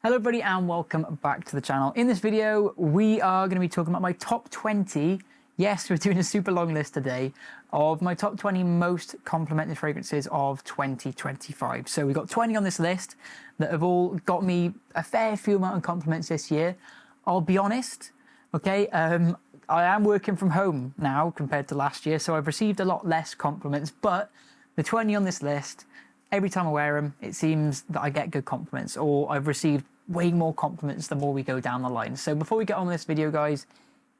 Hello everybody and welcome back to the channel. In this video, we are going to be talking about my top 20, yes, we're doing a super long list today, of my top 20 most complimented fragrances of 2025. So we've got 20 on this list that have all got me a fair few amount of compliments this year. I'll be honest, okay, I am working from home now compared to last year, so I've received a lot less compliments, but the 20 on this list, every time I wear them, it seems that I get good compliments, or I've received way more compliments the more we go down the line. So before we get on with this video, guys,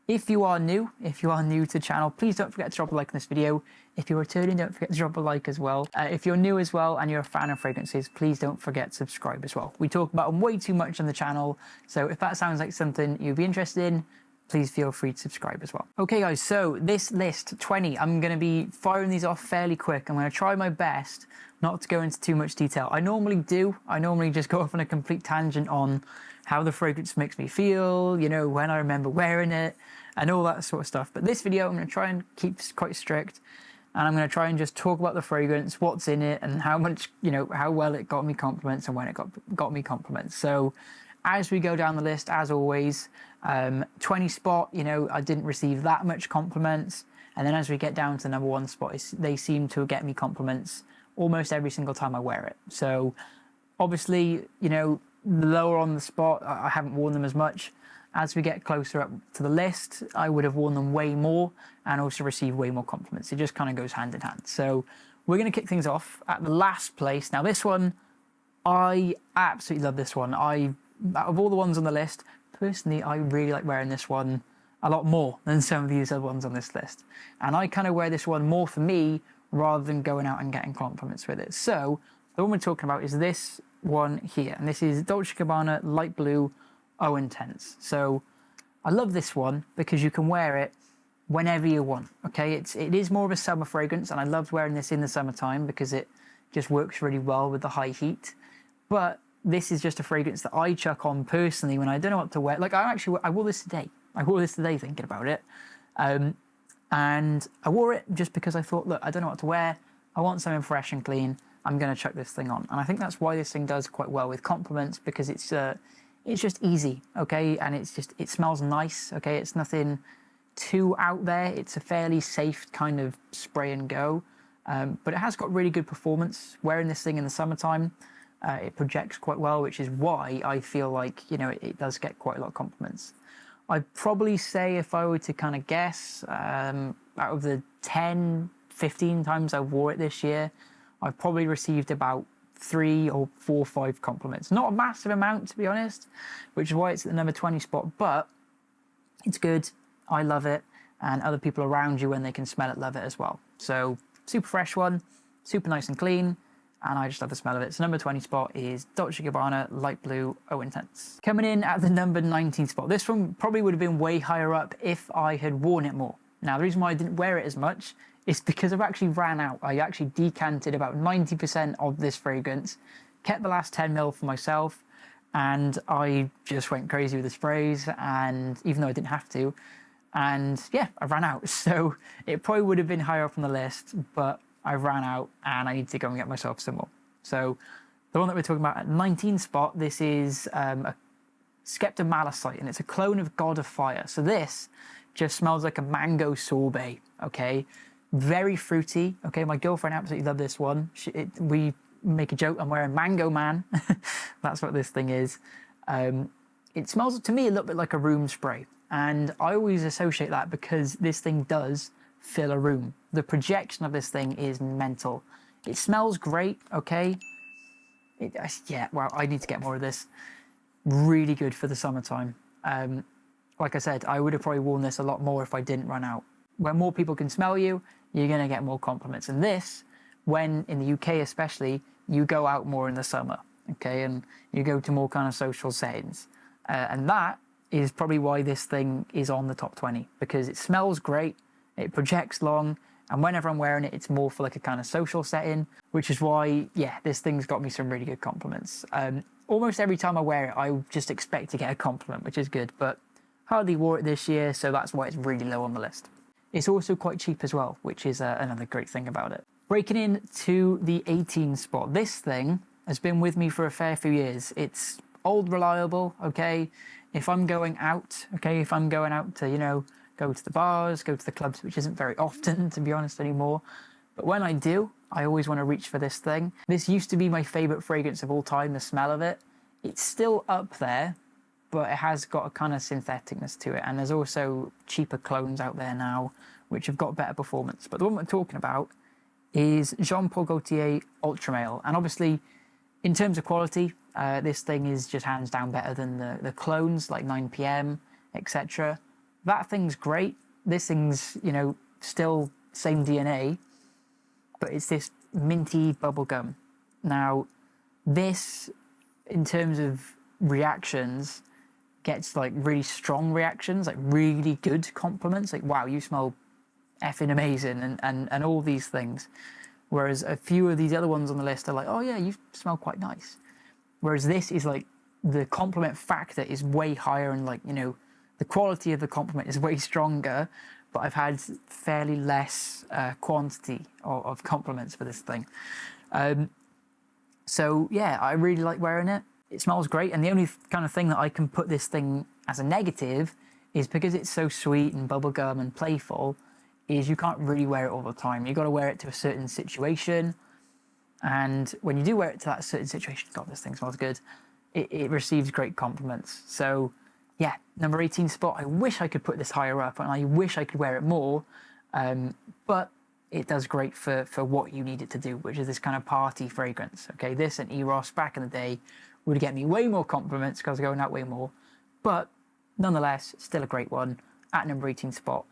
if you are new to the channel, please don't forget to drop a like on this video. If you're returning, don't forget to drop a like as well. If you're new as well and you're a fan of fragrances, please don't forget to subscribe as well. We talk about them way too much on the channel, so if that sounds like something you'd be interested in, please feel free to subscribe as well. Okay guys, so this list, 20, I'm going to be firing these off fairly quick. I'm going to try my best not to go into too much detail. I normally just go off on a complete tangent on how the fragrance makes me feel, you know, when I remember wearing it and all that sort of stuff. But this video, I'm going to try and keep quite strict, and I'm going to try and just talk about the fragrance, what's in it, and how much, you know, how well it got me compliments and when it got me compliments. So as we go down the list, as always, 20 spot, you know, I didn't receive that much compliments. And then as we get down to the number 1 spot, they seem to get me compliments almost every single time I wear it. So obviously, you know, lower on the spot, I haven't worn them as much. As we get closer up to the list, I would have worn them way more and also received way more compliments. It just kind of goes hand in hand. So we're going to kick things off at the last place. Now this one, I absolutely love this one. Out of all the ones on the list, personally, I really like wearing this one a lot more than some of these other ones on this list. And I kind of wear this one more for me rather than going out and getting compliments with it. So the one we're talking about is this one here. And this is Dolce & Gabbana Light Blue Eau Intense. So I love this one because you can wear it whenever you want. Okay, it is more of a summer fragrance, and I loved wearing this in the summertime because it just works really well with the high heat. But this is just a fragrance that I chuck on personally when I don't know what to wear. Like I wore this today. I wore this today thinking about it. And I wore it just because I thought, look, I don't know what to wear. I want something fresh and clean. I'm going to chuck this thing on. And I think that's why this thing does quite well with compliments, because it's just easy, okay? And it smells nice, okay? It's nothing too out there. It's a fairly safe kind of spray and go. But it has got really good performance. Wearing this thing in the summertime, it projects quite well, which is why I feel like, you know, it does get quite a lot of compliments. I'd probably say, if I were to kind of guess, out of the 10, 15 times I wore it this year, I've probably received about 3 or 4 or 5 compliments. Not a massive amount, to be honest, which is why it's at the number 20 spot, but it's good. I love it. And other people around you, when they can smell it, love it as well. So super fresh one, super nice and clean. And I just love the smell of it. So number 20 spot is Dolce & Gabbana Light Blue Eau Intense. Coming in at the number 19 spot. This one probably would have been way higher up if I had worn it more. Now, the reason why I didn't wear it as much is because I've actually ran out. I actually decanted about 90% of this fragrance, kept the last 10 ml for myself, and I just went crazy with the sprays, and even though I didn't have to, and yeah, I ran out. So it probably would have been higher up on the list, but I ran out and I need to go and get myself some more. So the one that we're talking about at 19 spot, this is a Scepter Malachite, and it's a clone of God of Fire. So this just smells like a mango sorbet, okay? Very fruity, okay? My girlfriend absolutely loved this one. We make a joke, I'm wearing Mango Man. That's what this thing is. It smells to me a little bit like a room spray. And I always associate that because this thing does fill a room. The projection of this thing is mental. It smells great, okay? Yeah, well, I need to get more of this. Really good for the summertime. Like I said, I would have probably worn this a lot more if I didn't run out. When more people can smell you, you're going to get more compliments. And this, when in the UK especially, you go out more in the summer, okay? And you go to more kind of social settings. And that is probably why this thing is on the top 20, because it smells great. It projects long, and whenever I'm wearing it, it's more for like a kind of social setting, which is why, yeah, this thing's got me some really good compliments. Almost every time I wear it, I just expect to get a compliment, which is good, but hardly wore it this year, so that's why it's really low on the list. It's also quite cheap as well, which is another great thing about it. Breaking in to the 18 spot. This thing has been with me for a fair few years. It's old reliable, okay? If I'm going out, okay, if I'm going out to, go to the bars, go to the clubs, which isn't very often, to be honest, anymore. But when I do, I always want to reach for this thing. This used to be my favorite fragrance of all time, the smell of it. It's still up there, but it has got a kind of syntheticness to it. And there's also cheaper clones out there now, which have got better performance. But the one we're talking about is Jean Paul Gaultier Ultra Male. And obviously, in terms of quality, this thing is just hands down better than the clones like 9pm, etc. That thing's great. This thing's, still same DNA, but it's this minty bubblegum. Now, this, in terms of reactions, gets like really strong reactions, like really good compliments, like, wow, you smell effing amazing, and all these things. Whereas a few of these other ones on the list are like, oh yeah, you smell quite nice. Whereas this is like, the compliment factor is way higher, and like, the quality of the compliment is way stronger, but I've had fairly less quantity of compliments for this thing. So yeah, I really like wearing it. It smells great, and the only kind of thing that I can put this thing as a negative is because it's so sweet and bubblegum and playful, is you can't really wear it all the time. You've got to wear it to a certain situation, and when you do wear it to that certain situation, God, this thing smells good, it receives great compliments. So yeah, number 18 spot. I wish I could put this higher up, and I wish I could wear it more, but it does great for what you need it to do, which is this kind of party fragrance. Okay, this and Eros back in the day would get me way more compliments because I was going out way more, but nonetheless, still a great one. At number 18 spot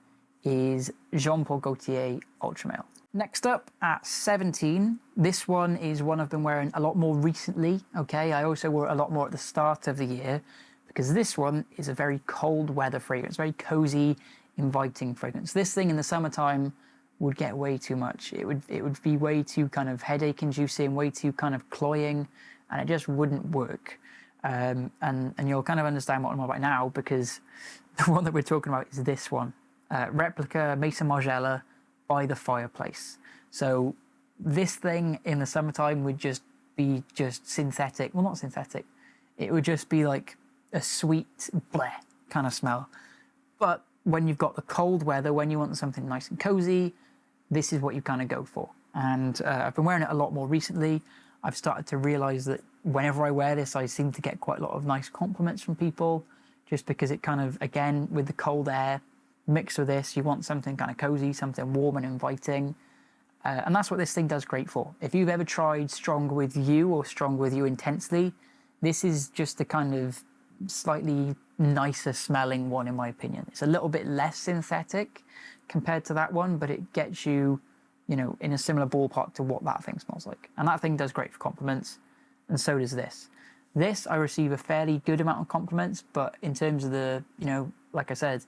is Jean Paul Gaultier Ultra Male. Next up at 17, this one is one I've been wearing a lot more recently. Okay, I also wore it a lot more at the start of the year, because this one is a very cold weather fragrance, very cozy, inviting fragrance. This thing in the summertime would get way too much. It would be way too kind of headache inducing, way too kind of cloying, and it just wouldn't work. And you'll kind of understand what I'm about now, because the one that we're talking about is this one, Replica Maison Margiela by the Fireplace. So this thing in the summertime would just be synthetic. Well, not synthetic. It would just be like a sweet bleh kind of smell. But when you've got the cold weather, when you want something nice and cozy, this is what you kind of go for. And I've been wearing it a lot more recently. I've started to realize that whenever I wear this, I seem to get quite a lot of nice compliments from people, just because it kind of, again, with the cold air mixed with this, you want something kind of cozy, something warm and inviting. And that's what this thing does great for. If you've ever tried Strong With You or Strong With You Intensely, this is just a kind of slightly nicer smelling one, in my opinion. It's a little bit less synthetic compared to that one, but it gets you, in a similar ballpark to what that thing smells like. And that thing does great for compliments, and so does this. This, I receive a fairly good amount of compliments, but in terms of the, like I said,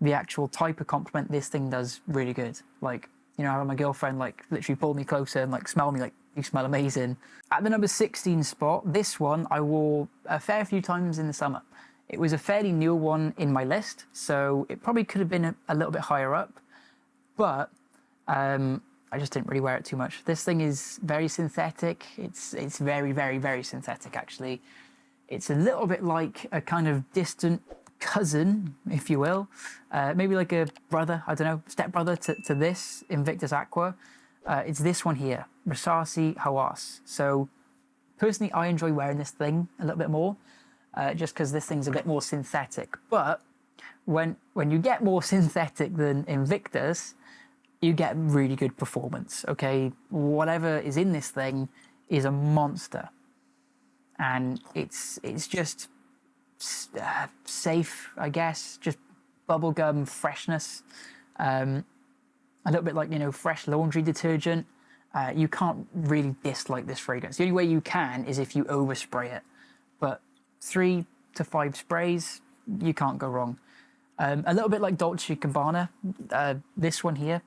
the actual type of compliment, this thing does really good. Like, I had my girlfriend like literally pull me closer and like smell me like, you smell amazing. At the number 16 spot, this one I wore a fair few times in the summer. It was a fairly new one in my list, so it probably could have been a little bit higher up, but I just didn't really wear it too much. This thing is very synthetic. It's very, very, very synthetic, actually. It's a little bit like a kind of distant cousin, if you will. Maybe like a brother, I don't know, stepbrother to this Invictus Aqua. It's this one here, Rasasi Hawass. So personally, I enjoy wearing this thing a little bit more, just because this thing's a bit more synthetic. But when you get more synthetic than Invictus, you get really good performance, okay? Whatever is in this thing is a monster. And it's just safe, I guess, just bubblegum freshness. A little bit like, fresh laundry detergent. You can't really dislike this fragrance. The only way you can is if you overspray it. But 3 to 5 sprays, you can't go wrong. A little bit like Dolce & Gabbana, this one here.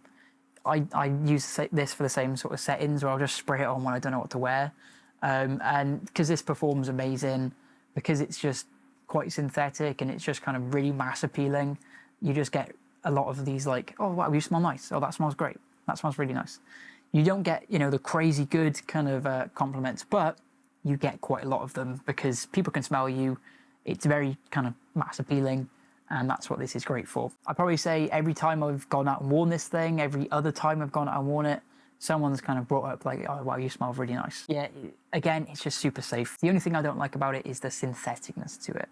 I use this for the same sort of settings where I'll just spray it on when I don't know what to wear. And because this performs amazing, because it's just quite synthetic and it's just kind of really mass appealing, you just get a lot of these like, oh wow, you smell nice. Oh, that smells great. That smells really nice. You don't get, the crazy good kind of compliments, but you get quite a lot of them because people can smell you. It's very kind of mass appealing, and that's what this is great for. I'd probably say every time I've gone out and worn this thing, every other time I've gone out and worn it, someone's kind of brought up like, oh wow, you smell really nice. Yeah, again, it's just super safe. The only thing I don't like about it is the syntheticness to it.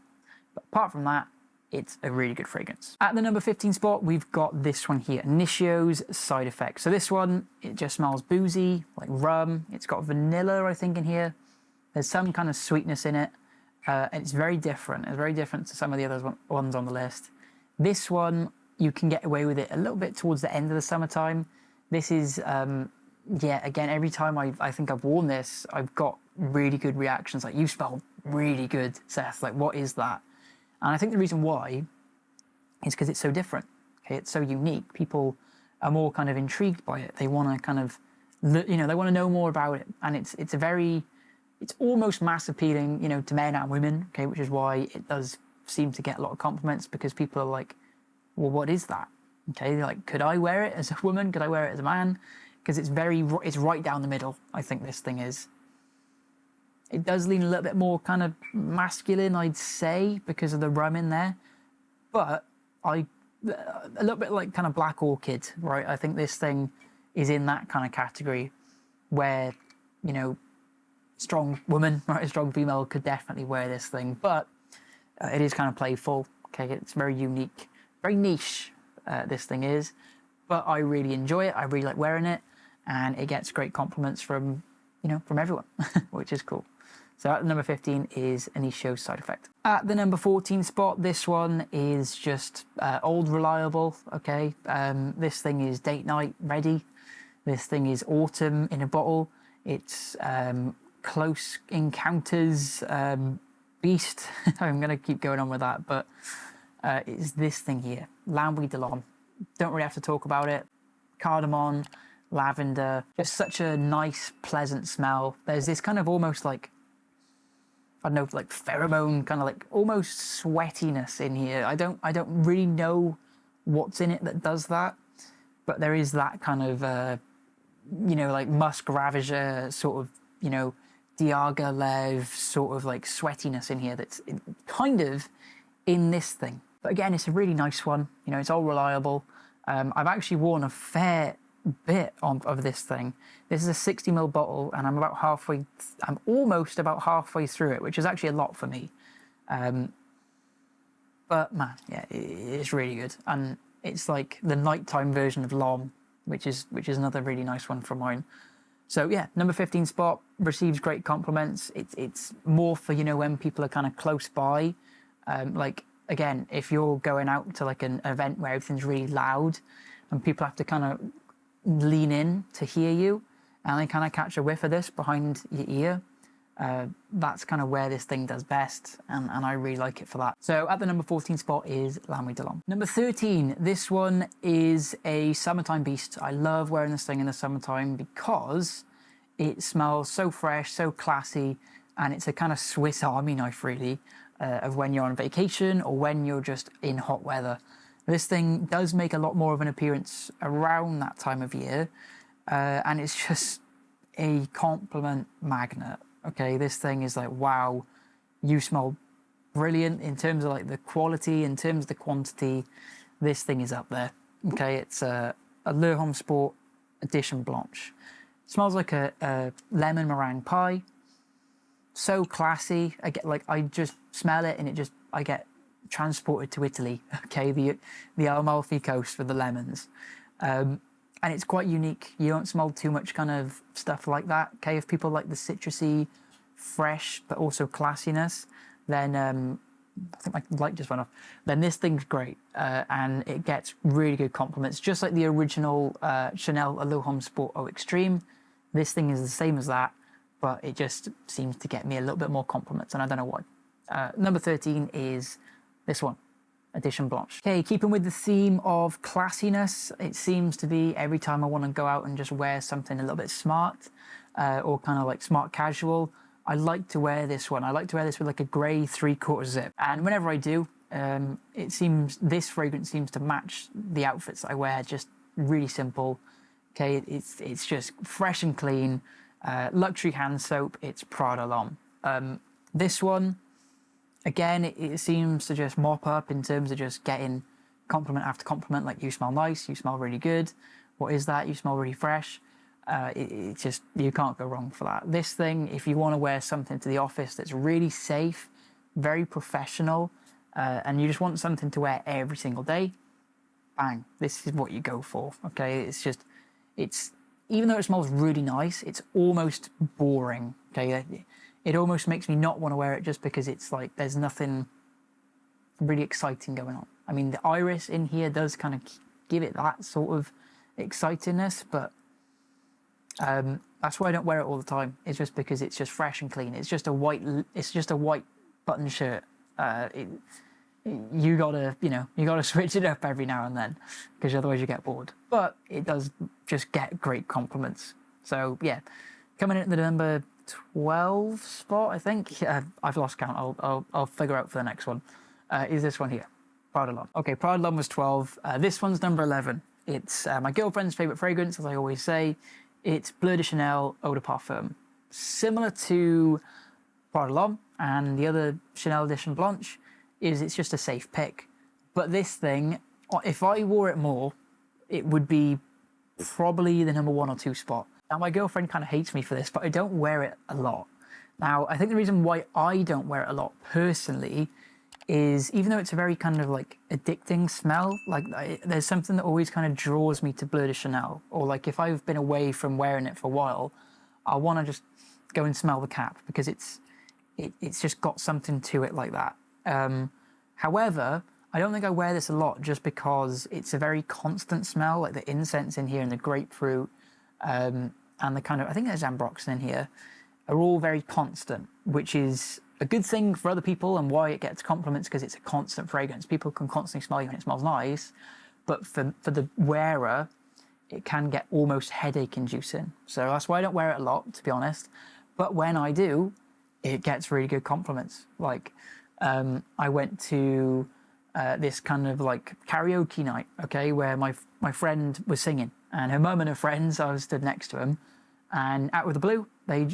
But apart from that, it's a really good fragrance. At the number 15 spot, we've got this one here, Initio's Side Effects. So this one, it just smells boozy, like rum. It's got vanilla, I think, in here. There's some kind of sweetness in it. And it's very different. It's very different to some of the other ones on the list. This one, you can get away with it a little bit towards the end of the summertime. This is, yeah, again, every time I think I've worn this, I've got really good reactions. Like, you smell really good, Seth. Like, what is that? And I think the reason why is because it's so different. Okay, it's so unique. People are more kind of intrigued by it. They want to kind of, you know, they want to know more about it. And it's almost mass appealing, you know, to men and women. Okay, which is why it does seem to get a lot of compliments, because people are like, well, what is that? Okay, they're like, could I wear it as a woman? Could I wear it as a man? Because it's right down the middle. I think this thing is. It does lean a little bit more kind of masculine, I'd say, because of the rum in there. But a little bit like kind of Black Orchid, right? I think this thing is in that kind of category where, you know, strong woman, right, a strong female could definitely wear this thing. But it is kind of playful. Okay, it's very unique, very niche. This thing is, but I really enjoy it. I really like wearing it, and it gets great compliments from, you know, from everyone, which is cool. So at the number 15 is Initio's Side Effect. At the number 14 spot, this one is just old reliable. Okay, this thing is date night ready. This thing is autumn in a bottle. It's close encounters beast. I'm gonna keep going on with that, but it's this thing here, L'Ambry de l'Homme. Don't really have to talk about it. Cardamom, lavender, just such a nice, pleasant smell. There's this kind of almost like, I don't know, like pheromone, kind of like almost sweatiness in here. I don't really know what's in it that does that, but there is that kind of, you know, like musk ravager sort of, you know, Diaghilev sort of like sweatiness in here that's kind of in this thing. But again, it's a really nice one. You know, it's all reliable. I've actually worn a fair bit of this thing. This is a 60ml bottle, and I'm almost about halfway through it, which is actually a lot for me. But man, yeah, it's really good, and it's like the nighttime version of L'Homme, which is another really nice one from mine. So yeah, number 15 spot, receives great compliments. It's more for, you know, when people are kind of close by, like. Again, if you're going out to like an event where everything's really loud and people have to kind of lean in to hear you, and they kind of catch a whiff of this behind your ear, that's kind of where this thing does best, and I really like it for that. So at the number 14 spot is L'Ambry de l'Homme. Number 13, this one is a summertime beast. I love wearing this thing in the summertime because it smells so fresh, so classy, and it's a kind of Swiss Army knife, really. Of when you're on vacation or when you're just in hot weather. This thing does make a lot more of an appearance around that time of year, and it's just a compliment magnet. Okay, this thing is like, wow, you smell brilliant in terms of like the quality, in terms of the quantity. This thing is up there. Okay, it's a Le Homme Sport Edition Blanche. It smells like a lemon meringue pie. So classy. I just smell it and I get transported to Italy. Okay, the Amalfi Coast with the lemons, and it's quite unique. You don't smell too much kind of stuff like that. Okay, if people like the citrusy, fresh but also classiness, then I think my light just went off. Then this thing's great, and it gets really good compliments, just like the original Chanel Le Homme Sport Eau Extreme. This thing is the same as that, but it just seems to get me a little bit more compliments, and I don't know why. Number 13 is this one, Edition Blanche. Okay, keeping with the theme of classiness, it seems to be every time I want to go out and just wear something a little bit smart, or kind of like smart casual, I like to wear this one. I like to wear this with like a grey 3/4 zip. And whenever I do, this fragrance seems to match the outfits I wear, just really simple. Okay, it's just fresh and clean. luxury hand soap, it's Prada L'Homme. This one, again, it seems to just mop up in terms of just getting compliment after compliment, like you smell nice, you smell really good. What is that? You smell really fresh. It just, you can't go wrong for that. This thing, if you want to wear something to the office that's really safe, very professional, and you just want something to wear every single day, bang, this is what you go for. Okay, it's just, it's, even though it smells really nice, it's almost boring. Okay, it almost makes me not want to wear it just because it's like there's nothing really exciting going on. I mean, the iris in here does kind of give it that sort of excitingness, but that's why I don't wear it all the time. It's just because it's just fresh and clean. It's just a white button shirt. You gotta switch it up every now and then, because otherwise you get bored. But it does just get great compliments. So yeah, coming in at the number 12 spot, I think. I've lost count. I'll figure out for the next one. Is this one here, Prada L'Homme. Okay, Prada L'Homme was 12. This one's number 11. It's my girlfriend's favorite fragrance, as I always say. It's Bleu de Chanel Eau de Parfum. Similar to Prada L'Homme and the other Chanel Edition Blanche, it's just a safe pick. But this thing, if I wore it more, it would be probably the number 1 or 2 spot. Now, my girlfriend kind of hates me for this, but I don't wear it a lot. Now, I think the reason why I don't wear it a lot personally is, even though it's a very kind of like addicting smell, like there's something that always kind of draws me to Bleu de Chanel. Or like if I've been away from wearing it for a while, I want to just go and smell the cap, because it's just got something to it like that. However, I don't think I wear this a lot just because it's a very constant smell, like the incense in here and the grapefruit, and the kind of, I think there's ambroxan in here, are all very constant, which is a good thing for other people and why it gets compliments, because it's a constant fragrance. People can constantly smell you and it smells nice, but for the wearer, it can get almost headache inducing. So that's why I don't wear it a lot, to be honest. But when I do, it gets really good compliments. Like, I went to this kind of like karaoke night, okay, where my friend was singing, and her mum and her friends, I was stood next to them, and out of the blue, they,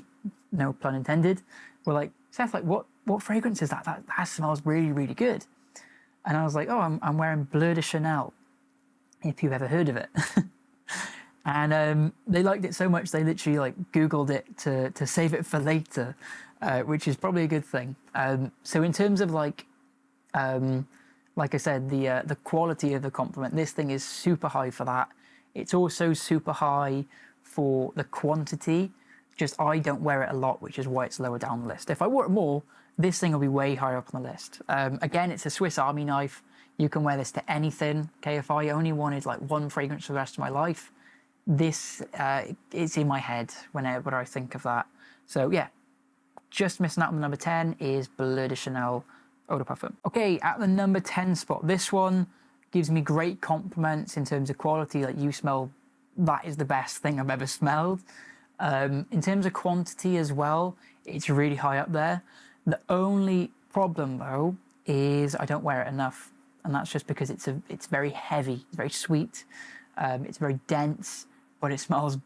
no pun intended, were like, Seth, like what fragrance is that? That smells really, really good. And I was like, oh, I'm wearing Bleu de Chanel, if you've ever heard of it. And they liked it so much they literally like Googled it to save it for later, which is probably a good thing. So in terms of like I said, the quality of the compliment, this thing is super high for that. It's also super high for the quantity. Just I don't wear it a lot, which is why it's lower down the list. If I wore it more, this thing will be way higher up on the list. Again, it's a Swiss Army knife. You can wear this to anything. Okay, if I only wanted like one fragrance for the rest of my life, this it's in my head whenever I think of that. So yeah, just missing out on the number 10 is Bleu de Chanel Eau de Parfum. Okay, at the number 10 spot, this one gives me great compliments in terms of quality. Like, you smell, that is the best thing I've ever smelled. In terms of quantity as well, it's really high up there. The only problem though is I don't wear it enough, and that's just because it's very heavy, it's very sweet, it's very dense, but it smells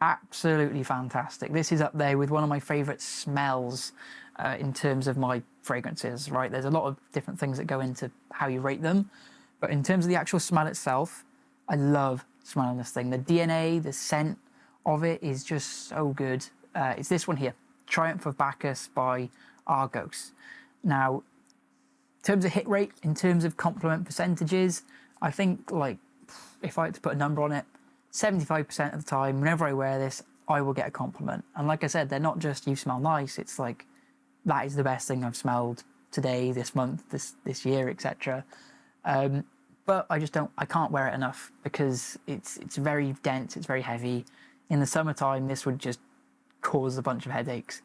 absolutely fantastic. This is up there with one of my favorite smells in terms of my fragrances, right? There's a lot of different things that go into how you rate them, but in terms of the actual smell itself, I love smelling this thing. The DNA, the scent of it is just so good. It's this one here, Triumph of Bacchus by Argos. Now, in terms of hit rate, in terms of compliment percentages, I think, like, if I had to put a number on it, 75% of the time, whenever I wear this, I will get a compliment. And like I said, they're not just you smell nice, it's like, that is the best thing I've smelled today, this month, this year, etc. But I can't wear it enough because it's very dense, it's very heavy. In the summertime, this would just cause a bunch of headaches.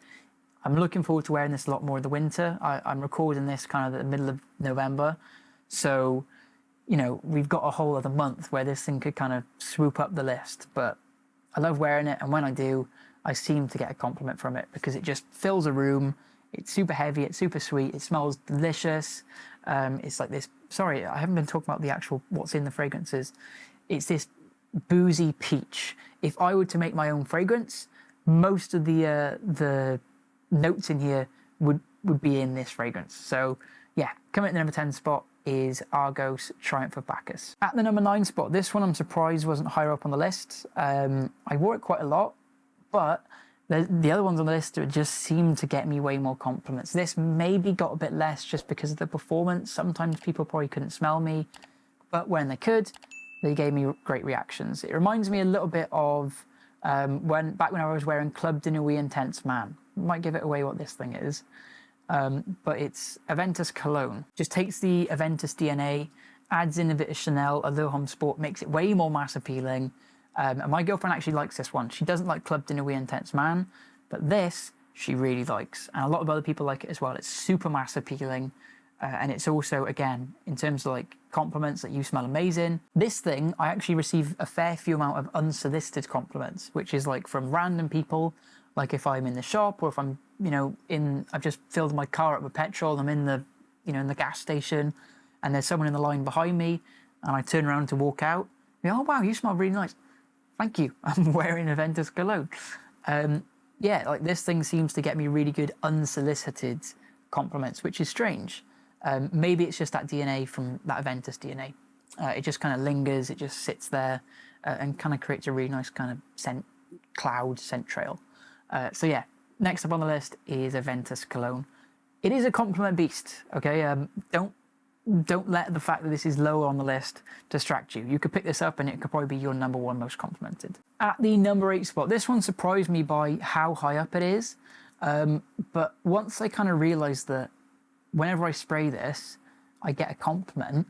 I'm looking forward to wearing this a lot more in the winter. I'm recording this kind of at the middle of November. So, you know, we've got a whole other month where this thing could kind of swoop up the list. But I love wearing it, and when I do, I seem to get a compliment from it because it just fills a room. It's super heavy, it's super sweet, it smells delicious. It's like this, sorry, I haven't been talking about the actual what's in the fragrances. It's this boozy peach. If I were to make my own fragrance, most of the notes in here would be in this fragrance. So yeah, coming at the number 10 spot is Argos Triumph of Bacchus. At the number 9 spot, this one I'm surprised wasn't higher up on the list. I wore it quite a lot, but the other ones on the list just seemed to get me way more compliments. This maybe got a bit less just because of the performance. Sometimes people probably couldn't smell me, but when they could, they gave me great reactions. It reminds me a little bit of when I was wearing Club de Nuit Intense Man. Might give it away what this thing is. But it's Aventus Cologne. Just takes the Aventus DNA, adds in a bit of Chanel, a little Homme Sport, makes it way more mass appealing. And my girlfriend actually likes this one. She doesn't like Club de Nuit Intense Man, but this she really likes. And a lot of other people like it as well. It's super mass appealing. And it's also, again, in terms of like compliments that you smell amazing. This thing, I actually receive a fair few amount of unsolicited compliments, which is like from random people. Like if I'm in the shop or if I'm, I've just filled my car up with petrol, I'm in the, in the gas station and there's someone in the line behind me and I turn around to walk out. Oh, wow, you smell really nice. Thank you. I'm wearing Aventus Cologne. Yeah, like this thing seems to get me really good unsolicited compliments, which is strange. Maybe it's just that DNA from that Aventus DNA. It just kind of lingers, it just sits there and kind of creates a really nice kind of scent trail. So yeah, next up on the list is Aventus Cologne. It is a compliment beast, okay? Don't let the fact that this is lower on the list distract you. You could pick this up and it could probably be your number 1 most complimented. At the number 8 spot, this one surprised me by how high up it is. But once I kind of realized that whenever I spray this, I get a compliment,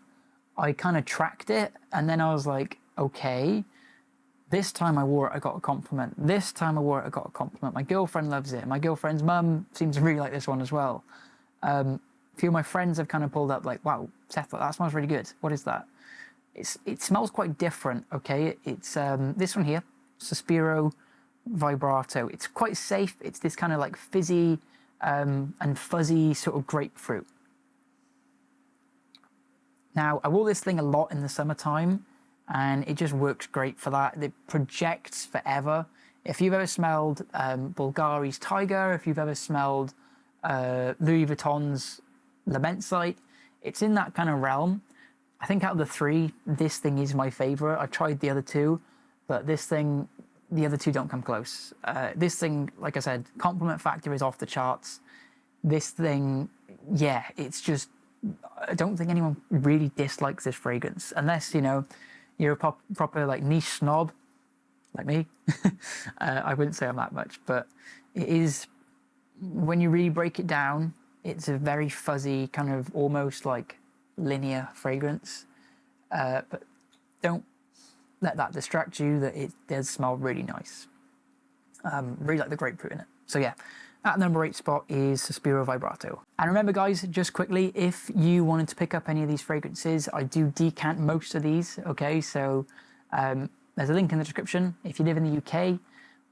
I kind of tracked it and then I was like, okay, this time I wore it, I got a compliment. This time I wore it, I got a compliment. My girlfriend loves it. My girlfriend's mum seems to really like this one as well. A few of my friends have kind of pulled up like, wow, Seth, that smells really good. What is that? It smells quite different, okay? It's this one here, Sospiro Vibrato. It's quite safe. It's this kind of like fizzy and fuzzy sort of grapefruit. Now, I wore this thing a lot in the summertime, and it just works great for that. It projects forever. If you've ever smelled Bulgari's Tiger, if you've ever smelled Louis Vuitton's Lamentsite, it's in that kind of realm. I think out of the 3, this thing is my favorite. I've tried the other 2, but this thing, the other 2 don't come close. This thing, like I said, compliment factor is off the charts. This thing, yeah, it's just, I don't think anyone really dislikes this fragrance, unless, you're a proper like niche snob like me. I wouldn't say I'm that much, but it is, when you really break it down, it's a very fuzzy kind of almost like linear fragrance. But don't let that distract you, that it does smell really nice. Really like the grapefruit in it. So yeah, at number 8 spot is Sospiro Vibrato. And remember guys, just quickly, if you wanted to pick up any of these fragrances, I do decant most of these, okay? So there's a link in the description if you live in the UK,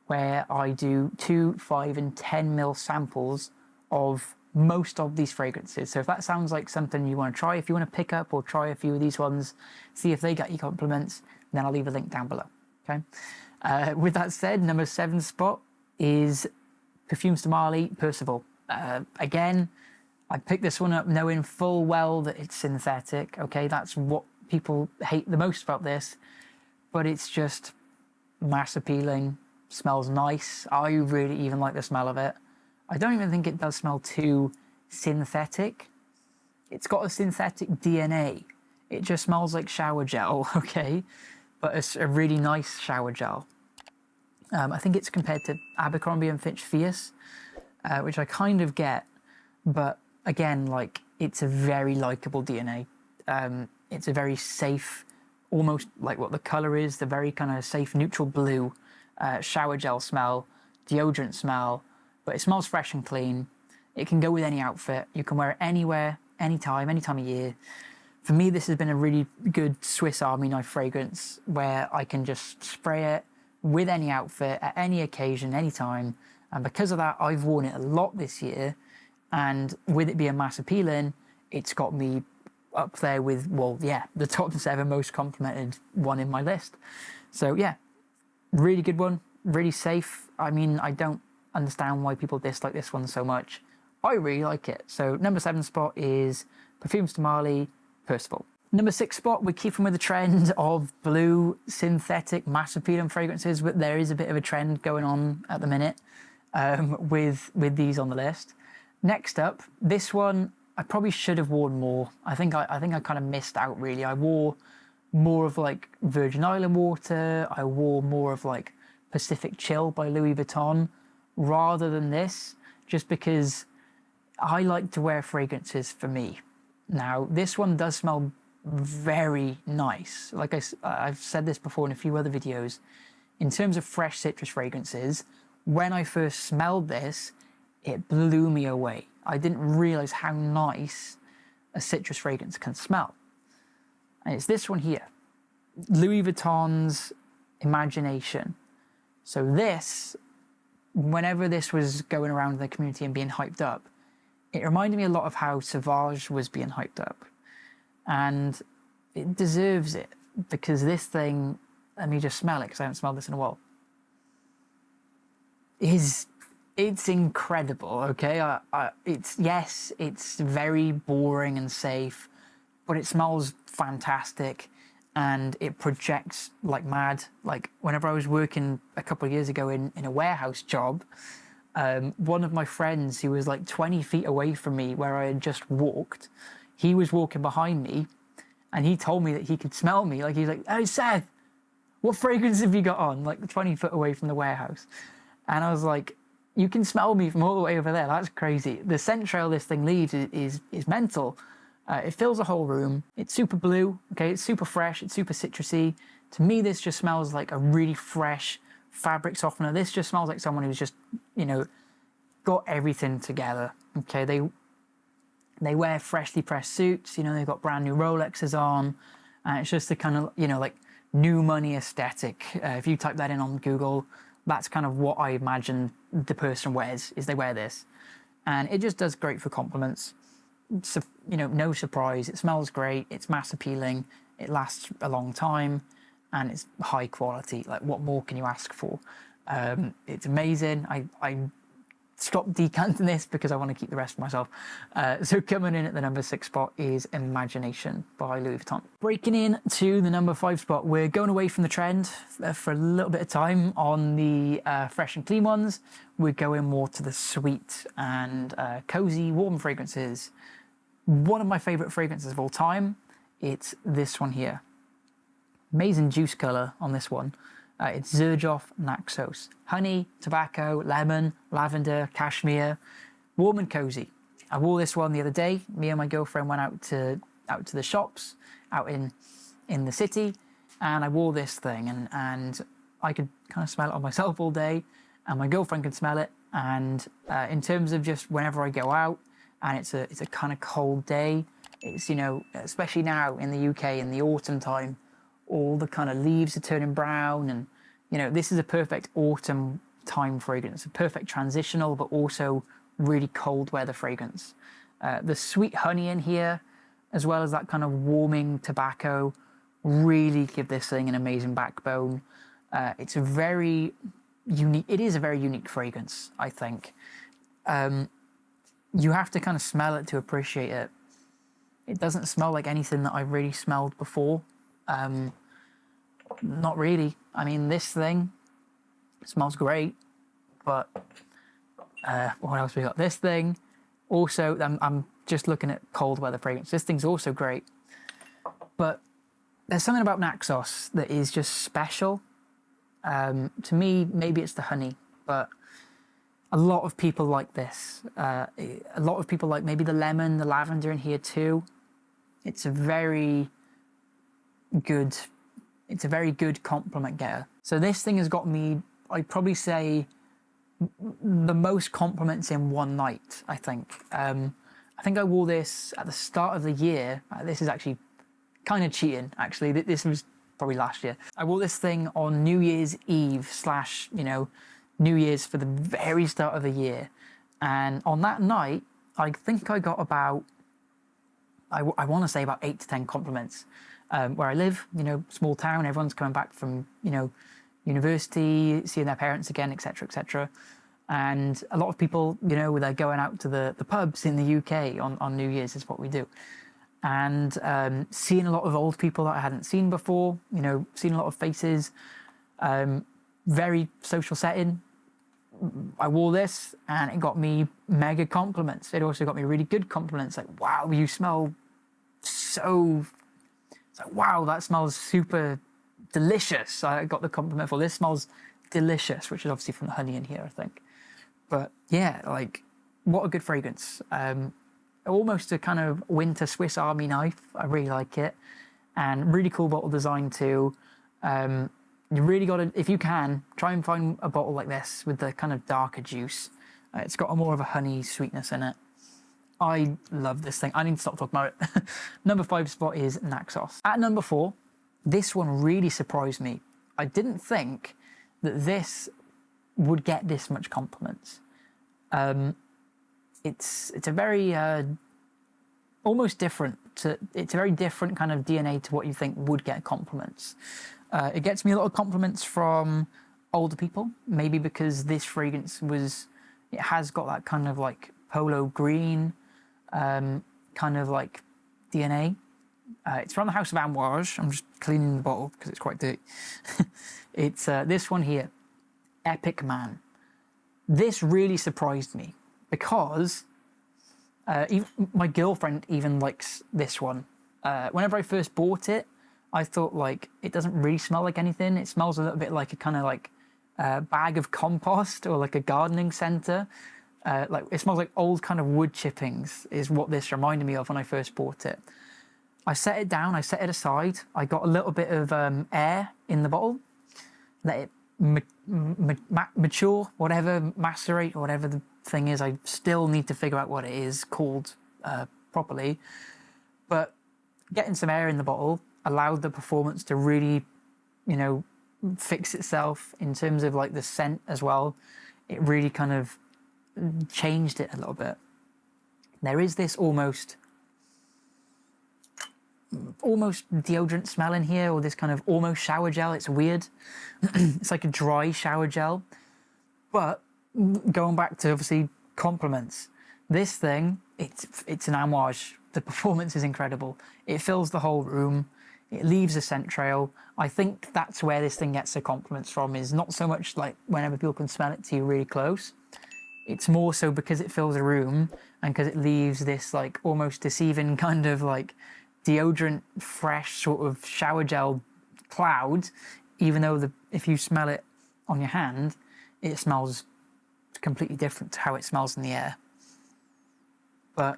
where I do 2, 5 and 10 ml samples of most of these fragrances. So if that sounds like something you want to try, if you want to pick up or try a few of these ones, see if they get you compliments, then I'll leave a link down below, okay? With that said, number 7 spot is Parfums de Marly Percival. Again, I picked this one up knowing full well that it's synthetic, okay? That's what people hate the most about this, but it's just mass appealing, smells nice. I really even like the smell of it. I don't even think it does smell too synthetic. It's got a synthetic DNA. It just smells like shower gel, okay? But it's a really nice shower gel. I think it's compared to Abercrombie & Fitch Fierce, which I kind of get, but again, like, it's a very likable DNA. It's a very safe, almost like what the color is, the very kind of safe neutral blue shower gel smell, deodorant smell, but it smells fresh and clean. It can go with any outfit. You can wear it anywhere, anytime of year. For me, this has been a really good Swiss Army knife fragrance where I can just spray it with any outfit, at any occasion, anytime. And because of that, I've worn it a lot this year. And with it being mass appealing, it's got me up there with, well, yeah, the top 7 most complimented one in my list. So yeah, really good one. really safe. I mean, I don't understand why people dislike this one so much. I really like it. So number 7 spot is Perfumes Tamale, Percival. Number 6 spot, we're keeping with the trend of blue synthetic mass appealing fragrances, but there is a bit of a trend going on at the minute with these on the list. Next up, this one I probably should have worn more. I think I kind of missed out really. I wore more of like Virgin Island water. I wore more of like Pacific Chill by Louis Vuitton rather than this, just because I like to wear fragrances for me. Now, this one does smell very nice. Like I've said this before in a few other videos. In terms of fresh citrus fragrances, when I first smelled this, it blew me away. I didn't realize how nice a citrus fragrance can smell. And it's this one here, Louis Vuitton's Imagination. So this, whenever this was going around the community and being hyped up, it reminded me a lot of how Sauvage was being hyped up. And it deserves it, because this thing, let me just smell it because I haven't smelled this in a while, it's incredible, okay? It's very boring and safe, but it smells fantastic and it projects like mad. Like whenever I was working a couple of years ago in a warehouse job, one of my friends who was like 20 feet away from me where I had just walked, he was walking behind me and he told me that he could smell me. Like he's like, "Hey Seth, what fragrance have you got on?" Like 20 foot away from the warehouse. And I was like, you can smell me from all the way over there. That's crazy. The scent trail this thing leaves is mental. It fills a whole room. It's super blue, okay? It's super fresh. It's super citrusy. To me, this just smells like a really fresh fabric softener. This just smells like someone who's just, got everything together, okay? They wear freshly pressed suits, they've got brand new Rolexes on, and it's just the kind of, like new money aesthetic. If you type that in on Google, that's kind of what I imagine the person wears, is they wear this. And it just does great for compliments. So, no surprise, it smells great, it's mass appealing, it lasts a long time, and it's high quality. Like, what more can you ask for? It's amazing. I stopped decanting this because I want to keep the rest for myself. So coming in at the number 6 spot is Imagination by Louis Vuitton. Breaking in to the number 5 spot, we're going away from the trend for a little bit of time on the fresh and clean ones. We're going more to the sweet and cozy, warm fragrances. One of my favorite fragrances of all time, it's this one here. Amazing juice color on this one. It's Xerjoff Naxos. Honey, tobacco, lemon, lavender, cashmere, warm and cozy. I wore this one the other day. Me and my girlfriend went out to the shops out in the city, and I wore this thing, and I could kind of smell it on myself all day, and my girlfriend could smell it. And in terms of just whenever I go out and it's a kind of cold day, it's, especially now in the UK in the autumn time, all the kind of leaves are turning brown, and this is a perfect autumn time fragrance, a perfect transitional but also really cold weather fragrance. The sweet honey in here, as well as that kind of warming tobacco, really give this thing an amazing backbone. It's a very unique, it is a very unique fragrance, I think. You have to kind of smell it to appreciate it. It doesn't smell like anything that I've really smelled before. Not really. I mean, this thing smells great, but what else we got? This thing also, I'm just looking at cold weather fragrance. This thing's also great, but there's something about Naxos that is just special. To me, maybe it's the honey, but a lot of people like this. A lot of people like maybe the lemon, the lavender in here too. It's a very good compliment getter. So this thing has got me, I'd probably say, the most compliments in one night, I think. I think I wore this at the start of the year. This is actually kind of cheating, actually. This was probably last year. I wore this thing on New Year's Eve / New Year's for the very start of the year. And on that night, I think I got about, I want to say about 8 to 10 compliments. Where I live, small town, everyone's coming back from, university, seeing their parents again, etc., etc. And a lot of people, you know, they're going out to the pubs in the UK on New Year's is what we do. And seeing a lot of old people that I hadn't seen before, you know, seeing a lot of faces, very social setting. I wore this and it got me mega compliments. It also got me really good compliments, like, wow, you smell so... It's like, wow, that smells super delicious. I got the compliment for this smells delicious, which is obviously from the honey in here, I think. But yeah, like, what a good fragrance. Almost a kind of winter Swiss Army knife. I really like it. And really cool bottle design too. You really got to, if you can, try and find a bottle like this with the kind of darker juice. It's got a more of a honey sweetness in it. I love this thing. I need to stop talking about it. Number 5 spot is Naxos. At number 4, this one really surprised me. I didn't think that this would get this much compliments. It's a very almost different to, it's a very different kind of DNA to what you think would get compliments. It gets me a lot of compliments from older people, maybe because this fragrance it has got that kind of like polo green kind of like DNA. It's from the House of Amouage. I'm just cleaning the bottle because it's quite dirty. It's this one here, Epic Man. This really surprised me because even my girlfriend even likes this one. Whenever I first bought it, I thought, like, it doesn't really smell like anything. It smells a little bit like a kind of like bag of compost or like a gardening centre. Like, it smells like old kind of wood chippings is what this reminded me of when I first bought it. I set it down, I set it aside. I got a little bit of air in the bottle, let it mature, whatever, macerate, or whatever the thing is. I still need to figure out what it is called properly. But getting some air in the bottle allowed the performance to really, you know, fix itself in terms of like the scent as well. It really kind of changed it a little bit. There is this almost deodorant smell in here, or this kind of almost shower gel. It's weird. It's like a dry shower gel. But going back to obviously compliments, this thing, it's an Amouage. The performance is incredible. It fills the whole room. It leaves a scent trail. I think that's where this thing gets the compliments from, is not so much like whenever people can smell it to you really close. It's more so because it fills a room and because it leaves this like almost deceiving kind of like deodorant, fresh sort of shower gel cloud, even though if you smell it on your hand, it smells completely different to how it smells in the air. But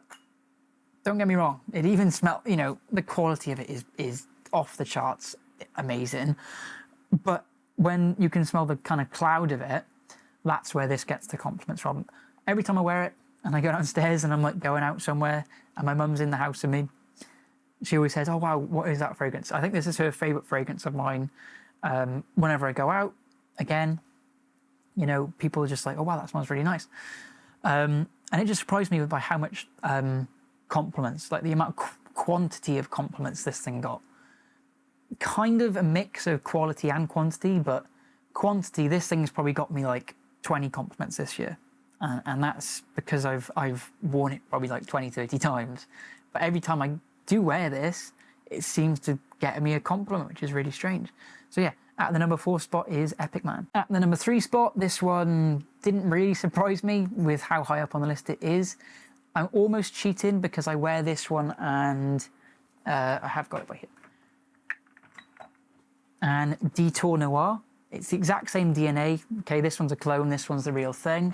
don't get me wrong, it even smells, you know, the quality of it is off the charts amazing. But when you can smell the kind of cloud of it, that's where this gets the compliments from. Every time I wear it and I go downstairs and I'm like going out somewhere and my mum's in the house with me, she always says, oh wow, what is that fragrance? I think this is her favourite fragrance of mine. Whenever I go out, again, you know, people are just like, oh wow, that smells really nice. And it just surprised me by how much compliments, like the amount of quantity of compliments this thing got. Kind of a mix of quality and quantity, but quantity, this thing's probably got me like 20 compliments this year. And that's because I've worn it probably like 20, 30 times. But every time I do wear this, it seems to get me a compliment, which is really strange. So yeah, at the number 4 spot is Epic Man. At the number 3 spot, this one didn't really surprise me with how high up on the list it is. I'm almost cheating because I wear this one and I have got it right here. And Detour Noir. It's the exact same DNA. Okay, this one's a clone, this one's the real thing.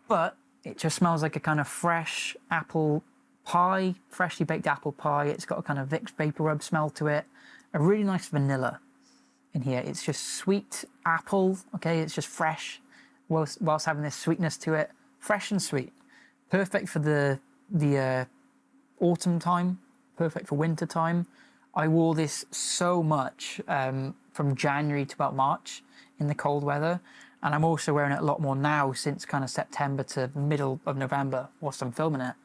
But it just smells like a kind of fresh apple pie, freshly baked apple pie. It's got a kind of Vicks Vapor Rub smell to it. A really nice vanilla in here. It's just sweet apple, okay? It's just fresh whilst having this sweetness to it. Fresh and sweet. Perfect for the autumn time. Perfect for winter time. I wore this so much from January to about March in the cold weather. And I'm also wearing it a lot more now since kind of September to middle of November whilst I'm filming it.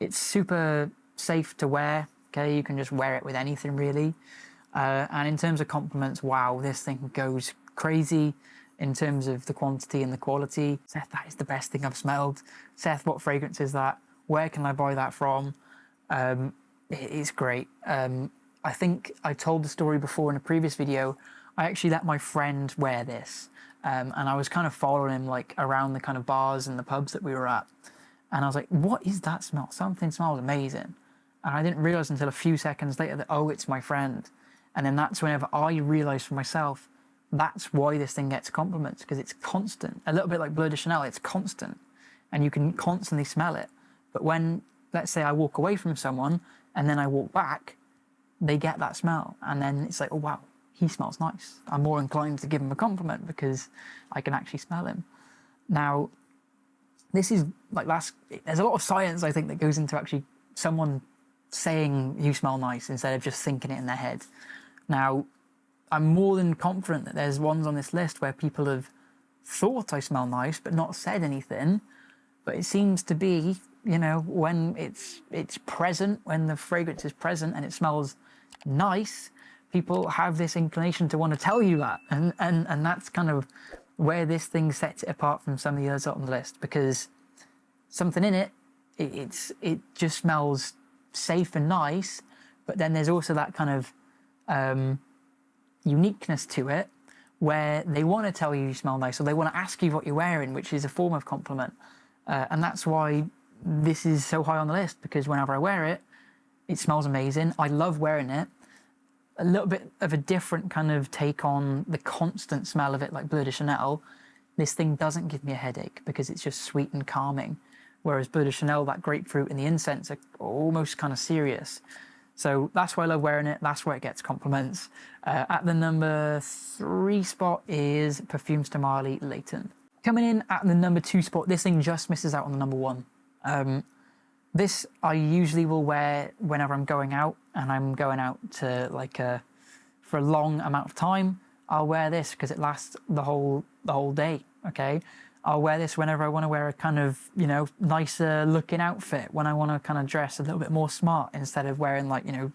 It's super safe to wear, okay? You can just wear it with anything really. And in terms of compliments, wow, this thing goes crazy in terms of the quantity and the quality. Seth, that is the best thing I've smelled. Seth, what fragrance is that? Where can I buy that from? It's great. I think I told the story before in a previous video. I actually let my friend wear this, and I was kind of following him like around the kind of bars and the pubs that we were at, and I was like, what is that smell? Something smells amazing. And I didn't realize until a few seconds later that, oh, it's my friend. And then that's whenever I realized for myself, that's why this thing gets compliments, because it's constant. A little bit like Bleu de Chanel, it's constant, and you can constantly smell it. But when, let's say I walk away from someone and then I walk back, they get that smell, and then it's like, oh wow, he smells nice. I'm more inclined to give him a compliment because I can actually smell him. Now, this is like, there's a lot of science, I think, that goes into actually someone saying you smell nice instead of just thinking it in their head. Now, I'm more than confident that there's ones on this list where people have thought I smell nice but not said anything. But it seems to be, you know, when it's present, when the fragrance is present and it smells nice, people have this inclination to want to tell you that. And that's kind of where this thing sets it apart from some of the others on the list, because something in it, it just smells safe and nice, but then there's also that kind of uniqueness to it where they want to tell you smell nice, or they want to ask you what you're wearing, which is a form of compliment. And that's why this is so high on the list, because whenever I wear it, it smells amazing. I love wearing it. A little bit of a different kind of take on the constant smell of it, like Bleu de Chanel. This thing doesn't give me a headache because it's just sweet and calming. Whereas Bleu de Chanel, that grapefruit and the incense are almost kind of serious. So that's why I love wearing it. That's where it gets compliments. At the number 3 spot is Parfums de Marly Latent. Coming in at the number 2 spot, this thing just misses out on the number 1. This I usually will wear whenever I'm going out, and I'm going out to for a long amount of time. I'll wear this because it lasts the whole day. Okay, I'll wear this whenever I want to wear a kind of, you know, nicer looking outfit, when I want to kind of dress a little bit more smart instead of wearing, like, you know,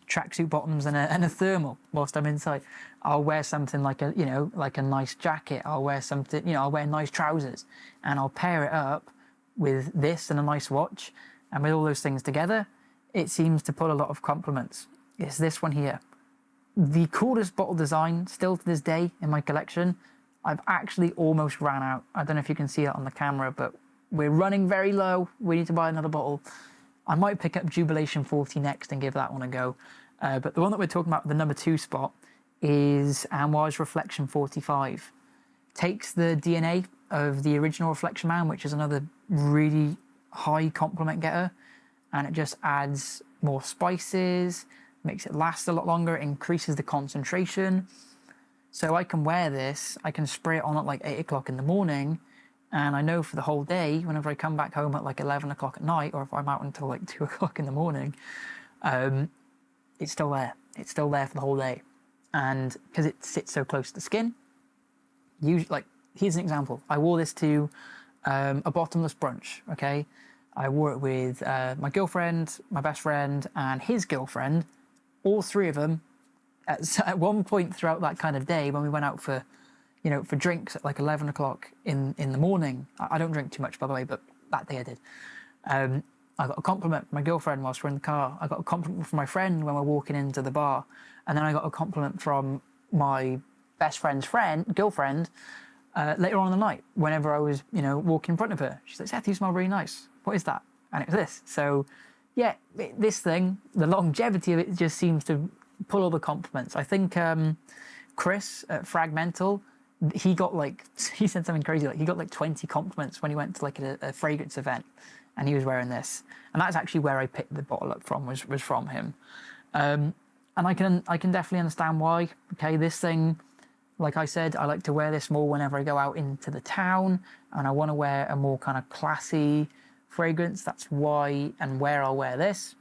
tracksuit bottoms and a thermal whilst I'm inside. I'll wear something like a, you know, like a nice jacket. I'll wear something, you know, I'll wear nice trousers, and I'll pair it up with this and a nice watch, and with all those things together, it seems to pull a lot of compliments. It's this one here. The coolest bottle design still to this day in my collection. I've actually almost ran out. I don't know if you can see it on the camera, but we're running very low. We need to buy another bottle. I might pick up Jubilation 40 next and give that one a go. But the one that we're talking about, the number 2 spot, is Amouage Reflection 45. Takes the DNA of the original Reflection Man, which is another really high compliment getter, and it just adds more spices, makes it last a lot longer, increases the concentration. So I can wear this, I can spray it on at like 8 o'clock in the morning, and I know for the whole day, whenever I come back home at like 11 o'clock at night, or if I'm out until like 2 o'clock in the morning, it's still there. It's still there for the whole day. And because it sits so close to the skin, usually, like, here's an example. I wore this to a bottomless brunch, okay? I wore it with my girlfriend, my best friend, and his girlfriend. All 3 of them, at one point throughout that kind of day, when we went out for, you know, for drinks at like 11 o'clock in the morning. I don't drink too much, by the way, but that day I did. I got a compliment from my girlfriend whilst we're in the car. I got a compliment from my friend when we're walking into the bar. And then I got a compliment from my best friend's girlfriend, later on in the night, whenever I was, you know, walking in front of her. She's like, Seth, you smell really nice. What is that? And it was this. So, yeah, this thing, the longevity of it just seems to pull all the compliments. I think Chris at Fragmental, he said something crazy, like he got like 20 compliments when he went to like a fragrance event, and he was wearing this. And that's actually where I picked the bottle up from, was from him. And I can definitely understand why. Okay, this thing, like I said, I like to wear this more whenever I go out into the town, and I want to wear a more kind of classy fragrance. That's why and where I'll wear this.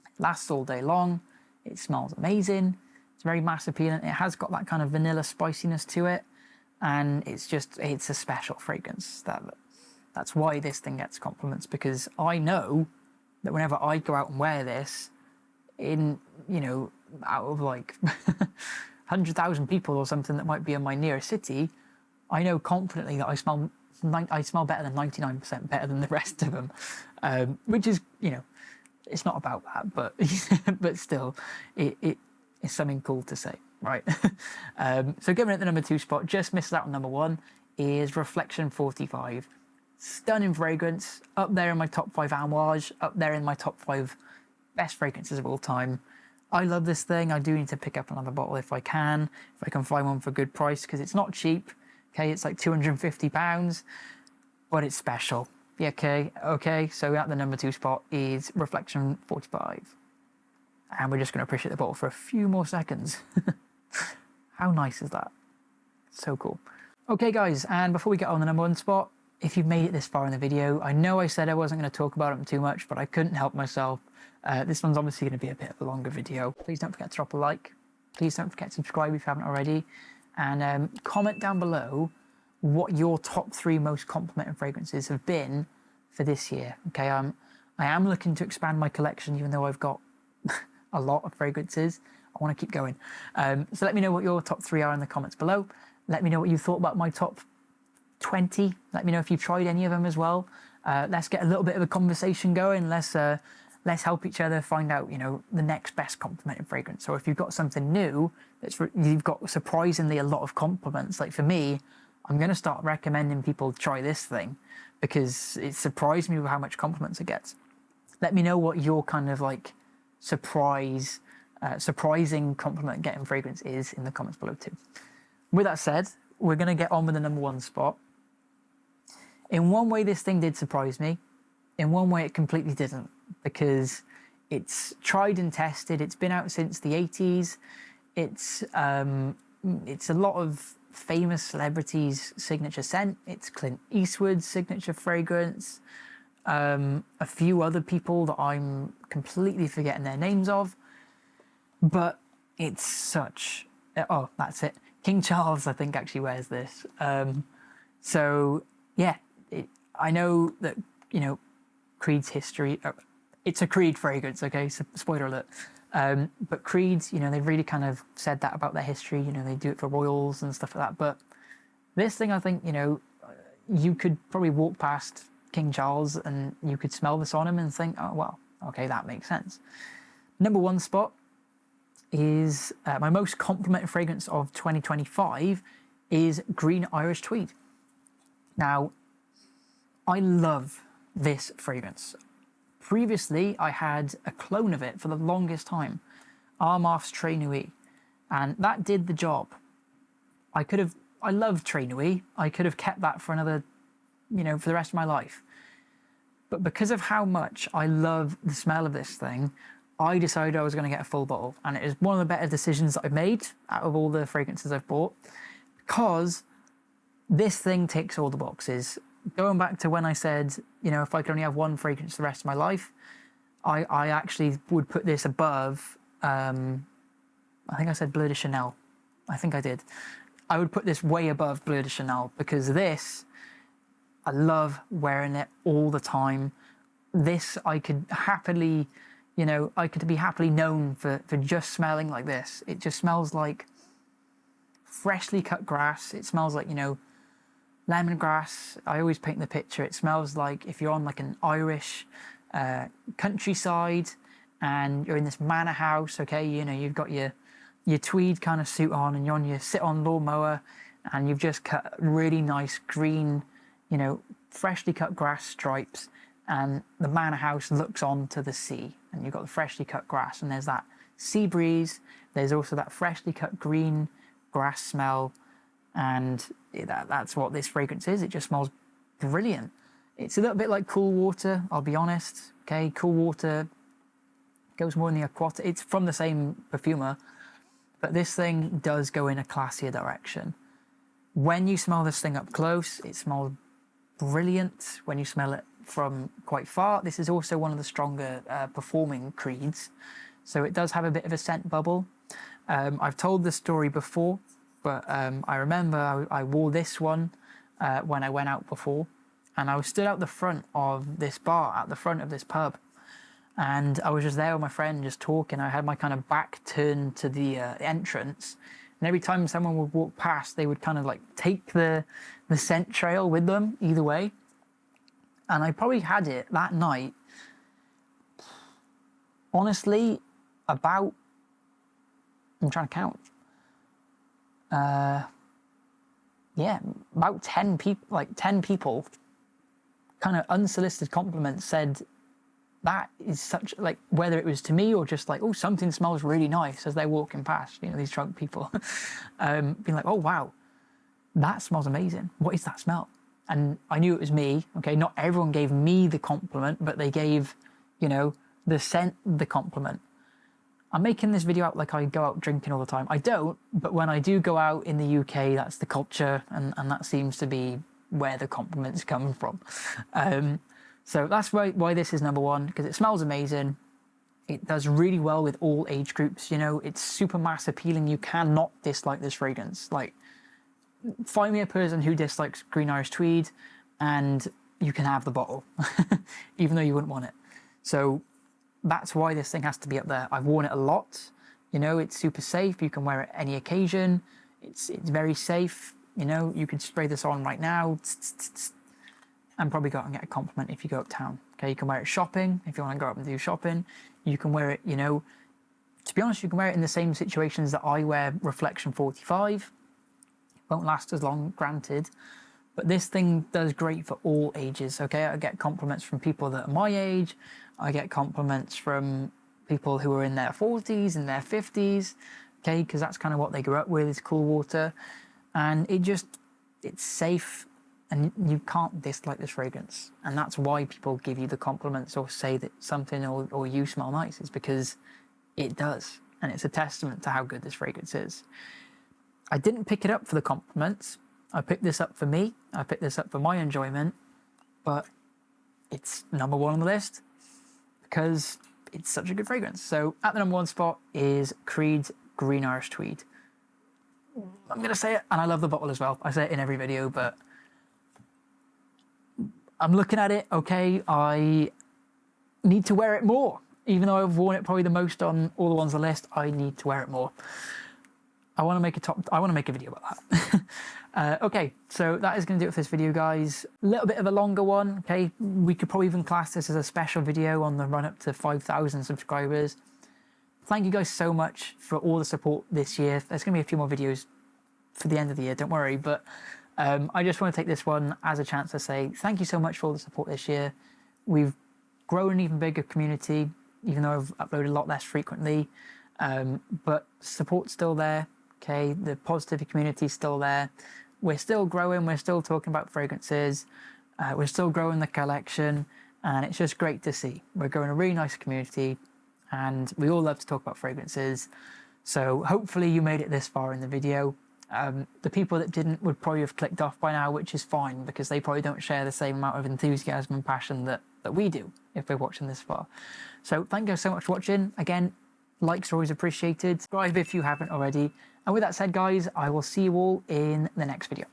It lasts all day long. It smells amazing. It's very mass appealing. It has got that kind of vanilla spiciness to it, and it's a special fragrance. That's why this thing gets compliments, because I know that whenever I go out and wear this, in, you know, out of like 100,000 people or something that might be in my nearest city, I know confidently that I smell better than 99% better than the rest of them, which is, you know, it's not about that, but but still, it's something cool to say, right? So giving it the number 2 spot, just missed out on number 1, is Reflection 45. Stunning fragrance, up there in my top 5 Amouage, up there in my top 5 best fragrances of all time. I love this thing. I do need to pick up another bottle if I can find one for a good price, because it's not cheap. Okay, it's like £250, but it's special. Yeah, okay. So at the number 2 spot is Reflection 45. And we're just going to appreciate the bottle for a few more seconds. How nice is that? So cool. Okay, guys, and before we get on the number 1 spot, if you've made it this far in the video, I know I said I wasn't going to talk about them too much, but I couldn't help myself. This one's obviously going to be a bit of a longer video. Please don't forget to drop a like. Please don't forget to subscribe if you haven't already. And comment down below what your top 3 most complimented fragrances have been for this year. Okay, I am looking to expand my collection, even though I've got a lot of fragrances. I want to keep going. So let me know what your top 3 are in the comments below. Let me know what you thought about my top 20. Let me know if you've tried any of them as well. Let's get a little bit of a conversation going. Let's help each other find out, you know, the next best complimented fragrance. So if you've got something new you've got surprisingly a lot of compliments, like for me, I'm going to start recommending people try this thing because it surprised me with how much compliments it gets. Let me know what your kind of like surprising compliment getting fragrance is in the comments below too. With that said, we're going to get on with the number 1 spot. In one way, this thing did surprise me. In one way, it completely didn't, because it's tried and tested. It's been out since the 80s. It's a lot of famous celebrities' signature scent. It's Clint Eastwood's signature fragrance. A few other people that I'm completely forgetting their names of. But it's such... Oh, that's it. King Charles, I think, actually wears this. So, yeah, I know that, you know, Creed's history... it's a Creed fragrance, okay? So, spoiler alert. But Creed's, you know, they've really kind of said that about their history. You know, they do it for royals and stuff like that. But this thing, I think, you know, you could probably walk past King Charles and you could smell this on him and think, oh, well, okay, that makes sense. Number 1 spot is my most complimented fragrance of 2025 is Green Irish Tweed. Now, I love this fragrance. Previously, I had a clone of it for the longest time, Armaf's Très Nuit, and that did the job. I love Très Nuit. I could have kept that for another, you know, for the rest of my life. But because of how much I love the smell of this thing, I decided I was going to get a full bottle, and it is one of the better decisions that I've made out of all the fragrances I've bought, because this thing ticks all the boxes. Going back to when I said, you know, if I could only have one fragrance the rest of my life, I actually would put this above, I think I said Bleu de Chanel. I think I did. I would put this way above Bleu de Chanel, because this, I love wearing it all the time. This, I could happily, you know, I could be happily known for just smelling like this. It just smells like freshly cut grass. It smells like, you know, lemongrass. I always paint the picture. It smells like if you're on like an Irish countryside and you're in this manor house, okay, you know, you've got your tweed kind of suit on and you're on your sit-on lawnmower and you've just cut really nice green, you know, freshly cut grass stripes, and the manor house looks onto the sea, and you've got the freshly cut grass, and there's that sea breeze, there's also that freshly cut green grass smell, and that's what this fragrance is. It just smells brilliant. It's a little bit like Cool Water, I'll be honest. Okay, Cool Water goes more in the aquatic. It's from the same perfumer, but this thing does go in a classier direction. When you smell this thing up close, it smells brilliant. When you smell it from quite far, this is also one of the stronger performing Creeds, so it does have a bit of a scent bubble. I've told this story before, but I remember I wore this one when I went out before, and I was stood out the front of this bar, at the front of this pub, and I was just there with my friend just talking. I had my kind of back turned to the entrance, And every time someone would walk past, they would kind of like take the scent trail with them either way. And I probably had it that night, honestly, about, I'm trying to count. Yeah, about 10 people, like 10 people, kind of unsolicited compliments said that is such, like, whether it was to me or just like, oh, something smells really nice as they're walking past, you know, these drunk people, being like, oh, wow, that smells amazing. What is that smell? And I knew it was me. Okay, not everyone gave me the compliment, but they gave, you know, the scent the compliment. I'm making this video out like I go out drinking all the time. I don't, but when I do go out in the UK, that's the culture, and that seems to be where the compliments come from. So that's why this is number one, because it smells amazing. It does really well with all age groups, you know, it's super mass appealing. You cannot dislike this fragrance. Like, find me a person who dislikes Green Irish Tweed and you can have the bottle, even though you wouldn't want it. So that's why this thing has to be up there. I've worn it a lot. You know, it's super safe. You can wear it any occasion. It's very safe. You know, you could spray this on right now and probably go out and get a compliment if you go uptown. Okay, you can wear it shopping if you want to go up and do shopping. You can wear it, you know, to be honest, you can wear it in the same situations that I wear Reflection 45. It won't last as long, granted. But this thing does great for all ages, okay? I get compliments from people that are my age. I get compliments from people who are in their 40s and their 50s, okay? Because that's kind of what they grew up with, is cool water. And it's safe, and you can't dislike this fragrance. And that's why people give you the compliments or say that something or you smell nice, is because it does. And it's a testament to how good this fragrance is. I didn't pick it up for the compliments. I picked this up for me. I picked this up for my enjoyment, but it's number one on the list because it's such a good fragrance. So at the number one spot is Creed's Green Irish Tweed. I'm going to say it, and I love the bottle as well. I say it in every video, but I'm looking at it, okay, I need to wear it more. Even though I've worn it probably the most on all the ones on the list, I need to wear it more. I want to make a video about that. Okay, so that is going to do it for this video, guys. A little bit of a longer one, okay? We could probably even class this as a special video on the run up to 5,000 subscribers. Thank you guys so much for all the support this year. There's going to be a few more videos for the end of the year, don't worry. But I just want to take this one as a chance to say thank you so much for all the support this year. We've grown an even bigger community, even though I've uploaded a lot less frequently. But support's still there. Okay, the positivity community is still there. We're still growing. We're still talking about fragrances. We're still growing the collection, and it's just great to see. We're growing a really nice community, and we all love to talk about fragrances. So hopefully you made it this far in the video. The people that didn't would probably have clicked off by now, which is fine because they probably don't share the same amount of enthusiasm and passion that we do if they're watching this far. So thank you so much for watching. Again, likes are always appreciated. Subscribe if you haven't already. And with that said, guys, I will see you all in the next video.